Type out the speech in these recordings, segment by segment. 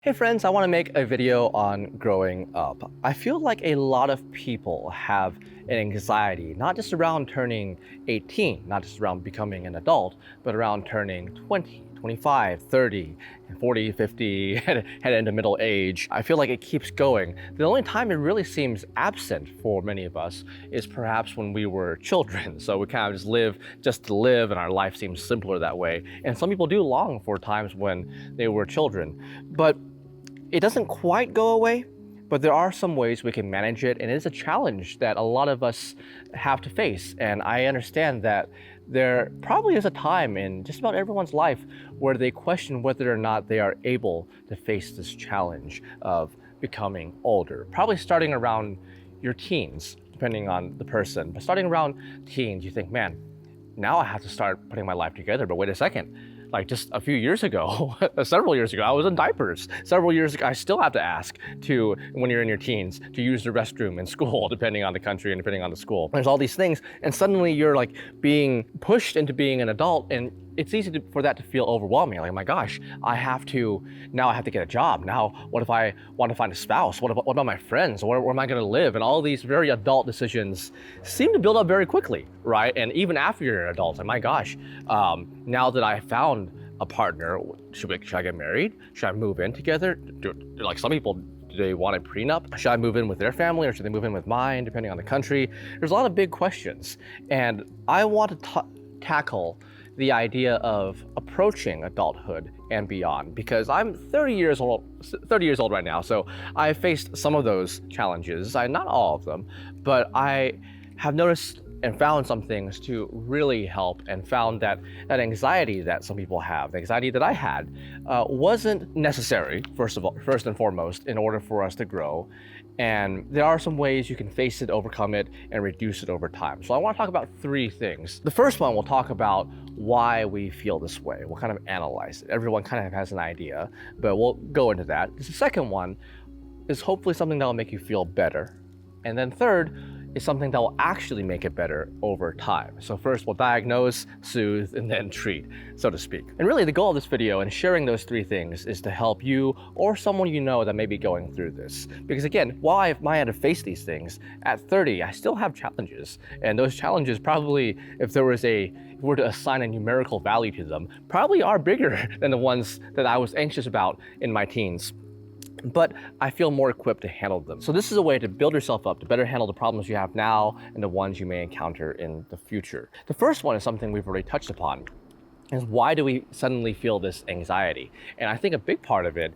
Hey friends, I want to make a video on growing up. I feel like a lot of people have an anxiety, not just around turning 18, not just around becoming an adult, but around turning 20, 25, 30, and 40, 50, head into middle age. I feel like it keeps going. The only time it really seems absent for many of us is perhaps when we were children. So we kind of just live just to live, and our life seems simpler that way. And some people do long for times when they were children. But it doesn't quite go away, but there are some ways we can manage it, and it is a challenge that a lot of us have to face. And I understand that there probably is a time in just about everyone's life where they question whether or not they are able to face this challenge of becoming older. Probably starting around your teens, depending on the person. But starting around teens, you think, man, now I have to start putting my life together, but wait a second. Like just a few years ago, several years ago, I was in diapers. Several years ago, I still have to ask to, when you're in your teens, to use the restroom in school, depending on the country and depending on the school. There's all these things, and suddenly you're like being pushed into being an adult, and it's easy for that to feel overwhelming. Like, oh my gosh, now I have to get a job. Now, what if I want to find a spouse? What about my friends? Where am I gonna live? And all these very adult decisions seem to build up very quickly, right? And even after you're an adult, like, my gosh, now that I found a partner, should I get married? Should I move in together? Like some people, do they want a prenup? Should I move in with their family or should they move in with mine, depending on the country? There's a lot of big questions. And I want to tackle the idea of approaching adulthood and beyond, because I'm 30 years old right now. So I faced some of those challenges, not all of them, but I have noticed and found some things to really help, and found that anxiety that some people have, the anxiety that I had, wasn't necessary, first and foremost, in order for us to grow. And there are some ways you can face it, overcome it, and reduce it over time. So I want to talk about three things. The first one, we'll talk about why we feel this way. We'll kind of analyze it. Everyone kind of has an idea, but we'll go into that. The second one is hopefully something that will make you feel better. And then third is something that will actually make it better over time. So first we'll diagnose, soothe, and then treat, so to speak. And really the goal of this video and sharing those three things is to help you or someone you know that may be going through this. Because again, while I might have to face these things, at 30, I still have challenges. And those challenges probably, if we were to assign a numerical value to them, probably are bigger than the ones that I was anxious about in my teens. But I feel more equipped to handle them. So this is a way to build yourself up to better handle the problems you have now and the ones you may encounter in the future. The first one is something we've already touched upon, is why do we suddenly feel this anxiety? And I think a big part of it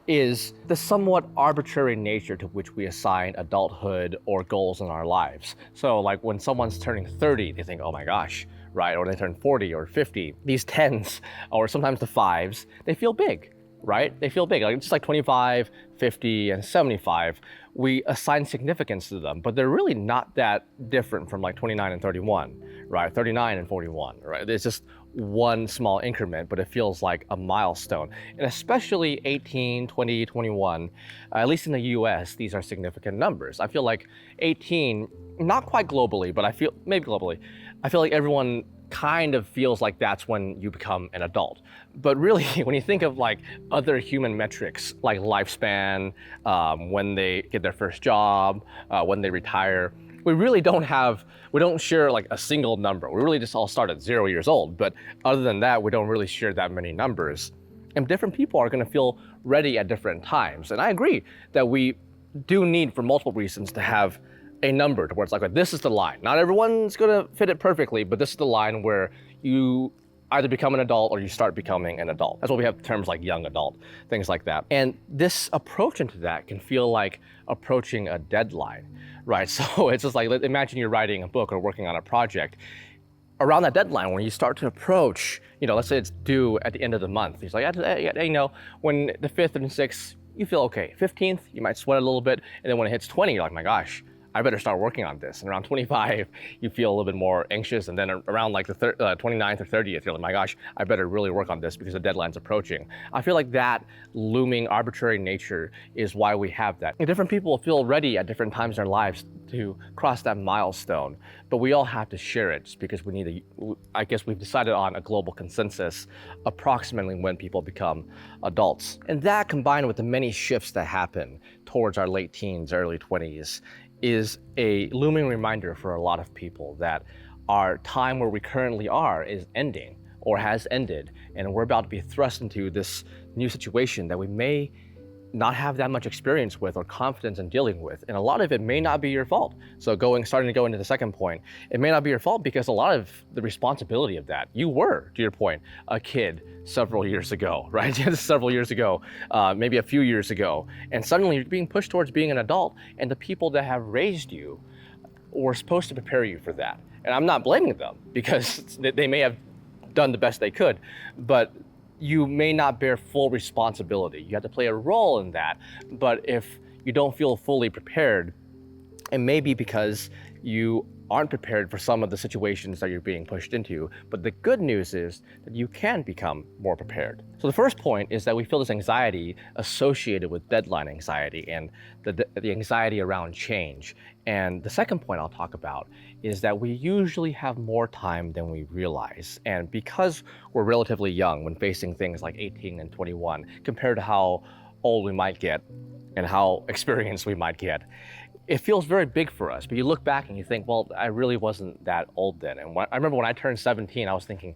is the somewhat arbitrary nature to which we assign adulthood or goals in our lives. So like when someone's turning 30, they think, oh my gosh, right? Or they turn 40 or 50, these 10s, or sometimes the 5s, they feel big. Right? They feel big, like just like 25, 50, and 75. We assign significance to them, but they're really not that different from like 29 and 31, right? 39 and 41, right? It's just one small increment, but it feels like a milestone. And especially 18, 20, 21, at least in the US, these are significant numbers. I feel like 18, not quite globally, but maybe globally, I feel like everyone kind of feels like that's when you become an adult. But really, when you think of like other human metrics, like lifespan, when they get their first job, when they retire, we don't share like a single number. We really just all start at 0 years old. But other than that, we don't really share that many numbers. And different people are gonna feel ready at different times. And I agree that we do need, for multiple reasons, to have a number to where it's like, this is the line. Not everyone's gonna fit it perfectly, but this is the line where you either become an adult or you start becoming an adult. That's why we have terms like young adult, things like that. And this approach into that can feel like approaching a deadline, right? So it's just like, imagine you're writing a book or working on a project. Around that deadline, when you start to approach, let's say it's due at the end of the month. It's like, when the 5th and 6th, you feel okay. 15th, you might sweat a little bit. And then when it hits 20, you're like, my gosh, I better start working on this. And around 25, you feel a little bit more anxious. And then around like the 29th or 30th, you're like, my gosh, I better really work on this because the deadline's approaching. I feel like that looming arbitrary nature is why we have that. And different people feel ready at different times in their lives to cross that milestone, but we all have to share it just because we need I guess we've decided on a global consensus approximately when people become adults. And that combined with the many shifts that happen towards our late teens, early 20s, is a looming reminder for a lot of people that our time where we currently are is ending or has ended, and we're about to be thrust into this new situation that we may not have that much experience with or confidence in dealing with. And a lot of it may not be your fault. So starting to go into the second point, it may not be your fault because a lot of the responsibility of that, you were, to your point, a kid several years ago, right? Several years ago, maybe a few years ago. And suddenly you're being pushed towards being an adult, and the people that have raised you were supposed to prepare you for that. And I'm not blaming them because they may have done the best they could, but you may not bear full responsibility. You have to play a role in that. But if you don't feel fully prepared, it may be because you aren't prepared for some of the situations that you're being pushed into. But the good news is that you can become more prepared. So the first point is that we feel this anxiety associated with deadline anxiety and the anxiety around change. And the second point I'll talk about is that we usually have more time than we realize. And because we're relatively young when facing things like 18 and 21, compared to how old we might get and how experienced we might get, it feels very big for us. But you look back and you think, well, I really wasn't that old then. And I remember when I turned 17, I was thinking,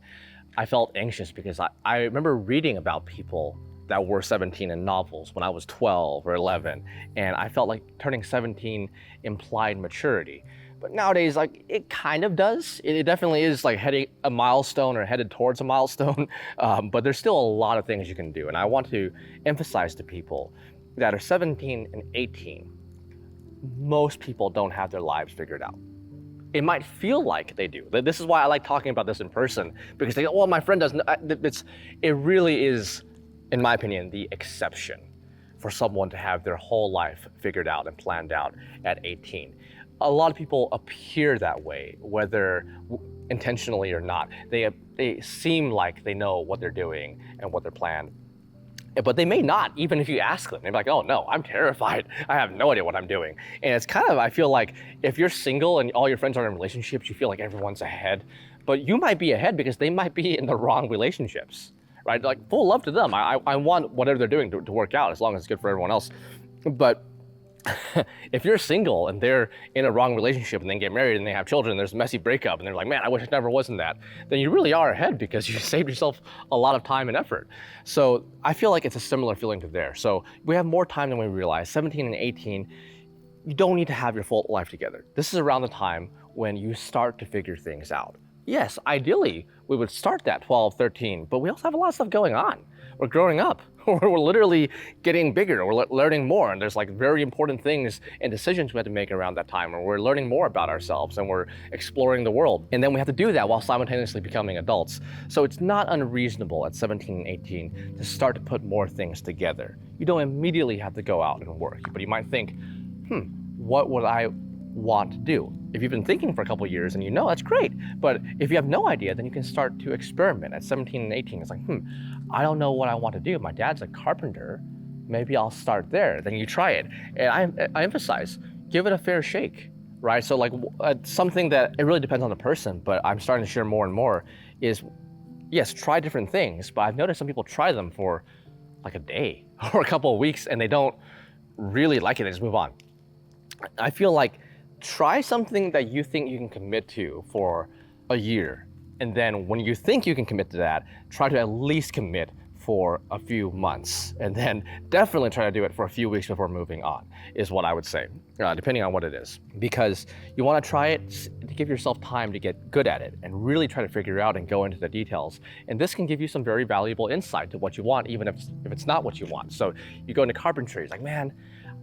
I felt anxious because I remember reading about people that were 17 in novels when I was 12 or 11. And I felt like turning 17 implied maturity. But nowadays, like, it kind of does. It definitely is like heading a milestone or headed towards a milestone. But there's still a lot of things you can do. And I want to emphasize to people that are 17 and 18, most people don't have their lives figured out. It might feel like they do. This is why I like talking about this in person, because they go, well, my friend doesn't. It really is, in my opinion, the exception for someone to have their whole life figured out and planned out at 18. A lot of people appear that way, whether intentionally or not. They seem like they know what they're doing and what they're planned. But they may not, even if you ask them. They're like, oh no, I'm terrified. I have no idea what I'm doing. And it's kind of, I feel like if you're single and all your friends are in relationships, you feel like everyone's ahead. But you might be ahead because they might be in the wrong relationships, right? Like, full love to them. I want whatever they're doing to work out as long as it's good for everyone else. But if you're single and they're in a wrong relationship and then get married and they have children and there's a messy breakup and they're like, man, I wish I never was in that, then you really are ahead because you saved yourself a lot of time and effort. So I feel like it's a similar feeling to there. So we have more time than we realize. 17 and 18, you don't need to have your full life together. This is around the time when you start to figure things out. Yes, ideally, we would start that 12, 13, but we also have a lot of stuff going on. We're growing up. We're literally getting bigger. We're learning more. And there's like very important things and decisions we have to make around that time. And we're learning more about ourselves and we're exploring the world. And then we have to do that while simultaneously becoming adults. So it's not unreasonable at 17 and 18 to start to put more things together. You don't immediately have to go out and work, but you might think, what would I want to do? If you've been thinking for a couple of years and you know, that's great. But if you have no idea, then you can start to experiment. At 17 and 18, it's like, I don't know what I want to do. My dad's a carpenter. Maybe I'll start there. Then you try it. And I emphasize, give it a fair shake, right? So like something that it really depends on the person, but I'm starting to share more and more is, yes, try different things. But I've noticed some people try them for like a day or a couple of weeks and they don't really like it. They just move on. I feel like try something that you think you can commit to for a year. And then when you think you can commit to that, try to at least commit for a few months. And then definitely try to do it for a few weeks before moving on, is what I would say, depending on what it is. Because you want to try it to give yourself time to get good at it and really try to figure out and go into the details. And this can give you some very valuable insight to what you want, even if it's not what you want. So you go into carpentry, it's like, man,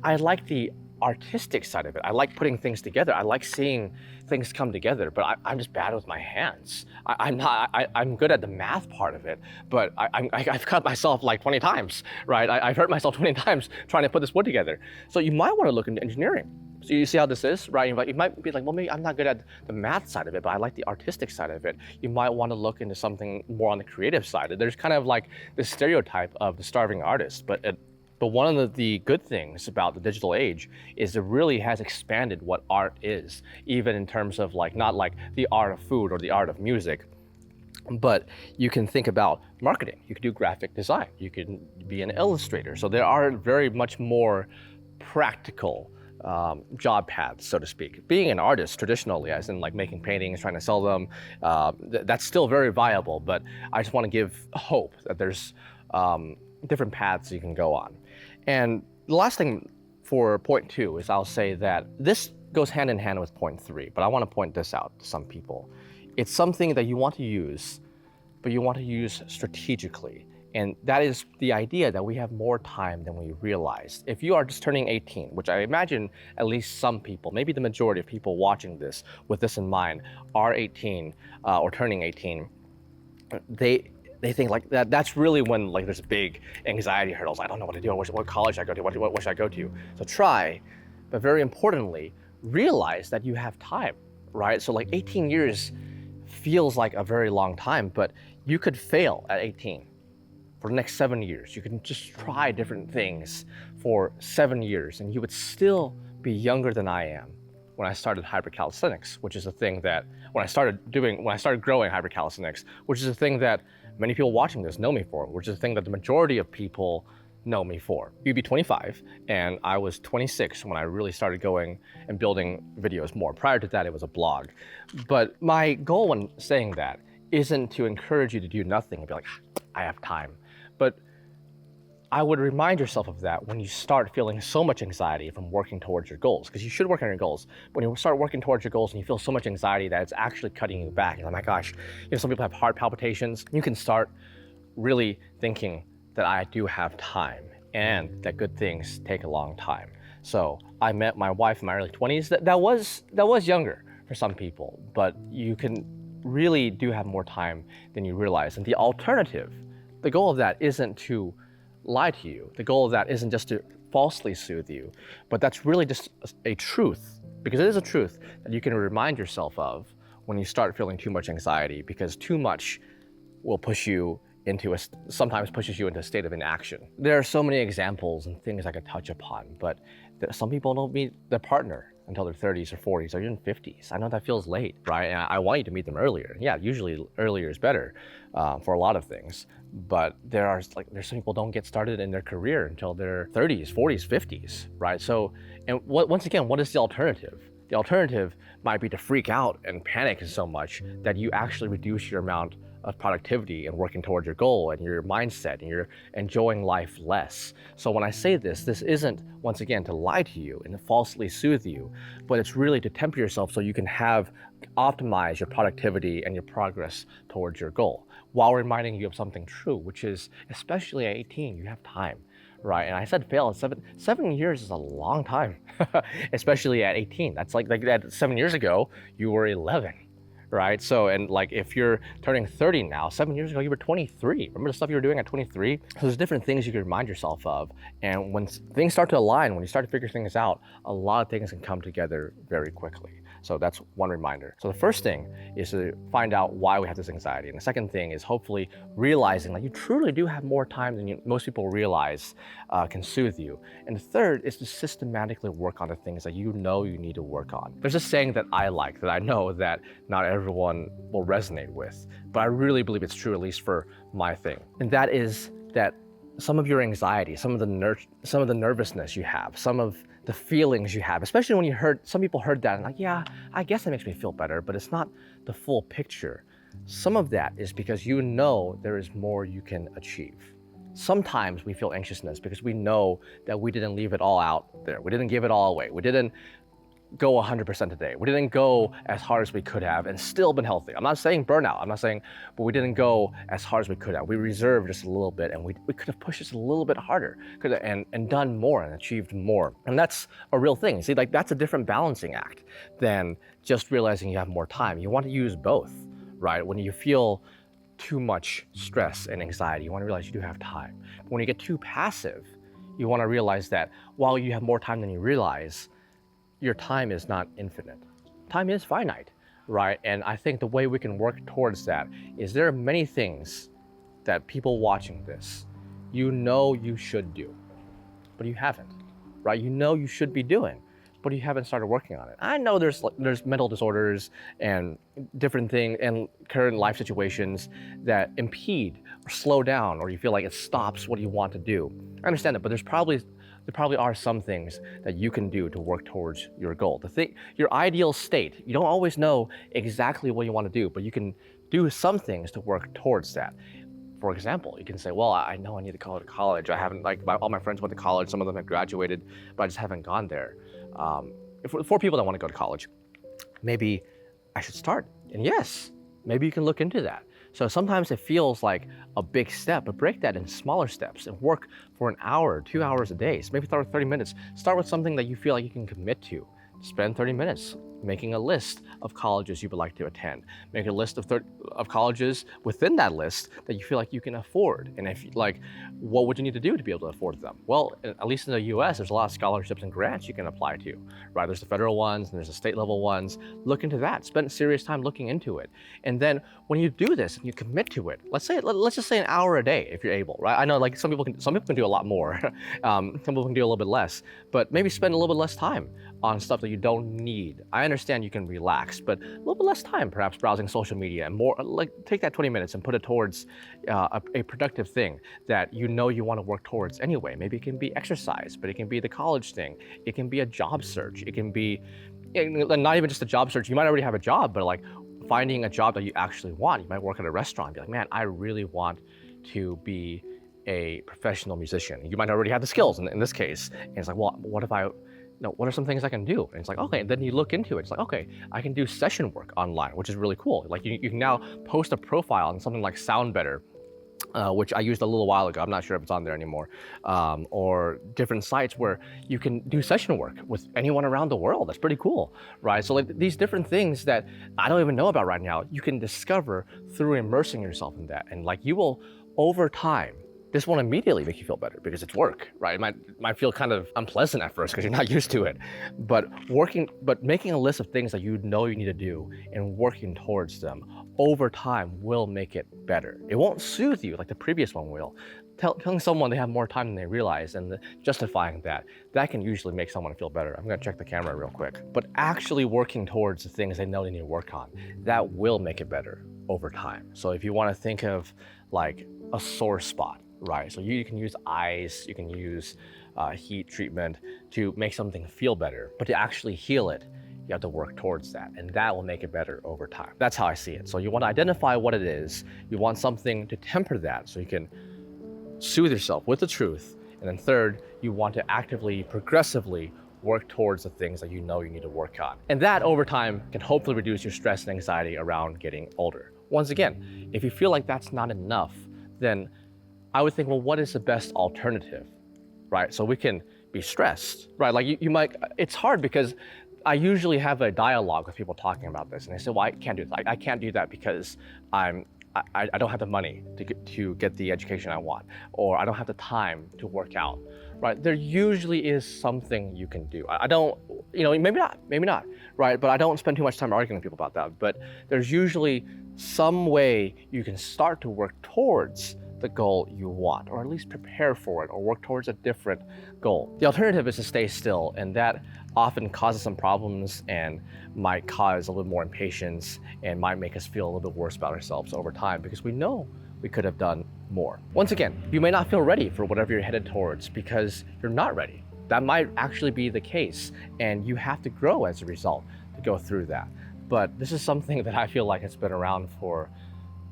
I like the artistic side of it. I like putting things together. I like seeing things come together, but I'm just bad with my hands. I'm good at the math part of it, but I've cut myself like 20 times, right? I've hurt myself 20 times trying to put this wood together. So you might want to look into engineering. So you see how this is, right? You might be like, well, maybe I'm not good at the math side of it, but I like the artistic side of it. You might want to look into something more on the creative side. There's kind of like this stereotype of the starving artist, but one of the good things about the digital age is it really has expanded what art is, even in terms of like, not like the art of food or the art of music, but you can think about marketing. You can do graphic design. You can be an illustrator. So there are very much more practical job paths, so to speak. Being an artist traditionally, as in like making paintings, trying to sell them, that's still very viable, but I just want to give hope that there's different paths you can go on. And the last thing for point 2 is I'll say that this goes hand in hand with point 3, but I want to point this out to some people. It's something that you want to use, but you want to use strategically. And that is the idea that we have more time than we realize. If you are just turning 18, which I imagine at least some people, maybe the majority of people watching this with this in mind, are 18 or turning 18, they think like that's really when like there's big anxiety hurdles. I don't know what to do. What college should I go to? What should I go to? So try, but very importantly, realize that you have time, right? So like 18 years feels like a very long time, but you could fail at 18. For the next 7 years. You can just try different things for 7 years and you would still be younger than I am when I started hybrid calisthenics, which is a thing that when I started growing hybrid calisthenics, which is a thing that many people watching this know me for, which is a thing that the majority of people know me for. You'd be 25 and I was 26 when I really started going and building videos more. Prior to that, it was a blog. But my goal when saying that isn't to encourage you to do nothing and be like, I have time. But I would remind yourself of that when you start feeling so much anxiety from working towards your goals, because you should work on your goals. When you start working towards your goals and you feel so much anxiety that it's actually cutting you back, and oh my gosh, some people have heart palpitations, you can start really thinking that I do have time and that good things take a long time. So I met my wife in my early 20s. That was younger for some people, but you can really do have more time than you realize. And the alternative, the goal of that isn't to lie to you. The goal of that isn't just to falsely soothe you, but that's really just a truth, because it is a truth that you can remind yourself of when you start feeling too much anxiety, because too much will sometimes pushes you into a state of inaction. There are so many examples and things I could touch upon, but some people don't meet their partner until their 30s or 40s or even 50s. I know that feels late, right? And I want you to meet them earlier. Yeah, usually earlier is better for a lot of things. But there's some people don't get started in their career until their 30s, 40s, 50s, right? So, and once again, what is the alternative? The alternative might be to freak out and panic so much that you actually reduce your amount of productivity and working towards your goal and your mindset, and you're enjoying life less. So when I say this isn't, once again, to lie to you and to falsely soothe you, but it's really to temper yourself so you can optimize your productivity and your progress towards your goal, while reminding you of something true, which is, especially at 18, you have time, right? And I said fail at 7 years is a long time, especially at 18. That's like that 7 years ago, you were 11. Right? So, and like if you're turning 30 now, 7 years ago you were 23. Remember the stuff you were doing at 23? So there's different things you can remind yourself of. And when things start to align, when you start to figure things out, a lot of things can come together very quickly. So that's one reminder. So the first thing is to find out why we have this anxiety. And the second thing is hopefully realizing that you truly do have more time than most people realize can soothe you. And the third is to systematically work on the things that you know you need to work on. There's a saying that I like, that I know that not everyone will resonate with, but I really believe it's true, at least for my thing. And that is that some of your anxiety, some of the nervousness you have, some of the feelings you have, especially when some people heard that and like, yeah, I guess that makes me feel better, but it's not the full picture. Some of that is because you know there is more you can achieve. Sometimes we feel anxiousness because we know that we didn't leave it all out there. We didn't give it all away. We didn't go 100% today. We didn't go as hard as we could have and still been healthy. I'm not saying burnout, I'm not saying, but we didn't go as hard as we could have. We reserved just a little bit, and we could have pushed just a little bit harder, and done more and achieved more. And that's a real thing. See, like that's a different balancing act than just realizing you have more time. You want to use both, right? When you feel too much stress and anxiety, you want to realize you do have time. But when you get too passive, you want to realize that while you have more time than you realize, your time is not infinite. Time is finite, right? And I think the way we can work towards that is there are many things that people watching this, you know you should do, but you haven't, right? You know you should be doing, but you haven't started working on it. I know there's mental disorders and different things and current life situations that impede or slow down, or you feel like it stops what you want to do. I understand it, but there probably are some things that you can do to work towards your goal. Your ideal state, you don't always know exactly what you want to do, but you can do some things to work towards that. For example, you can say, well, I know I need to go to college. I haven't, all my friends went to college, some of them have graduated, but I just haven't gone there. For people that want to go to college, maybe I should start. And yes, maybe you can look into that. So sometimes it feels like a big step, but break that in smaller steps and work for an hour, 2 hours a day. So maybe start with 30 minutes. Start with something that you feel like you can commit to. Spend 30 minutes making a list of colleges you would like to attend. Make a list of colleges within that list that you feel like you can afford. And if like, what would you need to do to be able to afford them? Well, at least in the US, there's a lot of scholarships and grants you can apply to, right? There's the federal ones and there's the state level ones. Look into that, spend serious time looking into it. And then when you do this and you commit to it, let's just say an hour a day if you're able, right? I know like some people can do a lot more. Some people can do a little bit less, but maybe spend a little bit less time on stuff that you don't need. I understand you can relax, but a little bit less time perhaps browsing social media, and more like take that 20 minutes and put it towards a productive thing that you know you want to work towards anyway. Maybe it can be exercise, but it can be the college thing. It can be a job search. It can be not even just a job search. You might already have a job, but like finding a job that you actually want. You might work at a restaurant and be like, man, I really want to be a professional musician. You might already have the skills in this case. And it's like, well, what are some things I can do? And it's like, okay, and then you look into it. It's like, okay, I can do session work online, which is really cool. Like you can now post a profile on something like SoundBetter, which I used a little while ago. I'm not sure if it's on there anymore. Or different sites where you can do session work with anyone around the world. That's pretty cool, right? So like these different things that I don't even know about right now, you can discover through immersing yourself in that. And like you will, over time, this won't immediately make you feel better because it's work, right? It might feel kind of unpleasant at first because you're not used to it. But making a list of things that you know you need to do and working towards them over time will make it better. It won't soothe you like the previous one will. Telling someone they have more time than they realize and justifying that can usually make someone feel better. I'm gonna check the camera real quick. But actually working towards the things they know they need to work on, that will make it better over time. So if you wanna think of like a sore spot, right? So you can use ice, you can use heat treatment to make something feel better, but to actually heal it, you have to work towards that, and that will make it better over time. That's how I see it. So you want to identify what it is, you want something to temper that so you can soothe yourself with the truth, and then third, you want to actively, progressively work towards the things that you know you need to work on. And that over time can hopefully reduce your stress and anxiety around getting older. Once again, if you feel like that's not enough, then I would think, well, what is the best alternative, right? So we can be stressed, right? Like you might, it's hard because I usually have a dialogue with people talking about this, and they say, well, I can't do that. I can't do that because I don't have the money to get the education I want, or I don't have the time to work out, right? There usually is something you can do. I don't, maybe not, right? But I don't spend too much time arguing with people about that. But there's usually some way you can start to work towards the goal you want, or at least prepare for it, or work towards a different goal. The alternative is to stay still, and that often causes some problems and might cause a little more impatience and might make us feel a little bit worse about ourselves over time because we know we could have done more. Once again, you may not feel ready for whatever you're headed towards because you're not ready. That might actually be the case, and you have to grow as a result to go through that. But this is something that I feel like has been around for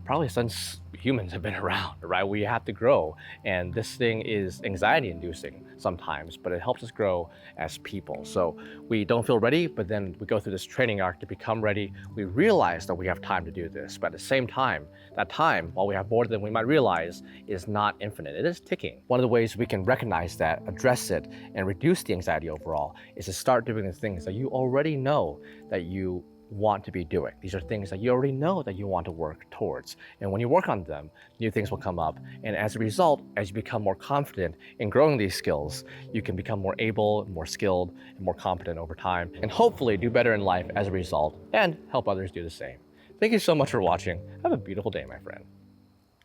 probably since humans have been around, right? We have to grow, and this thing is anxiety inducing sometimes, but it helps us grow as people. So we don't feel ready, but then we go through this training arc to become ready. We realize that we have time to do this, but at the same time, that time, while we have more than we might realize, is not infinite. It is ticking. One of the ways we can recognize that, address it, and reduce the anxiety overall is to start doing the things that you already know that you want to be doing. These are things that you already know that you want to work towards. And when you work on them, new things will come up. And as a result, as you become more confident in growing these skills, you can become more able, more skilled, and more competent over time, and hopefully do better in life as a result and help others do the same. Thank you so much for watching. Have a beautiful day, my friend.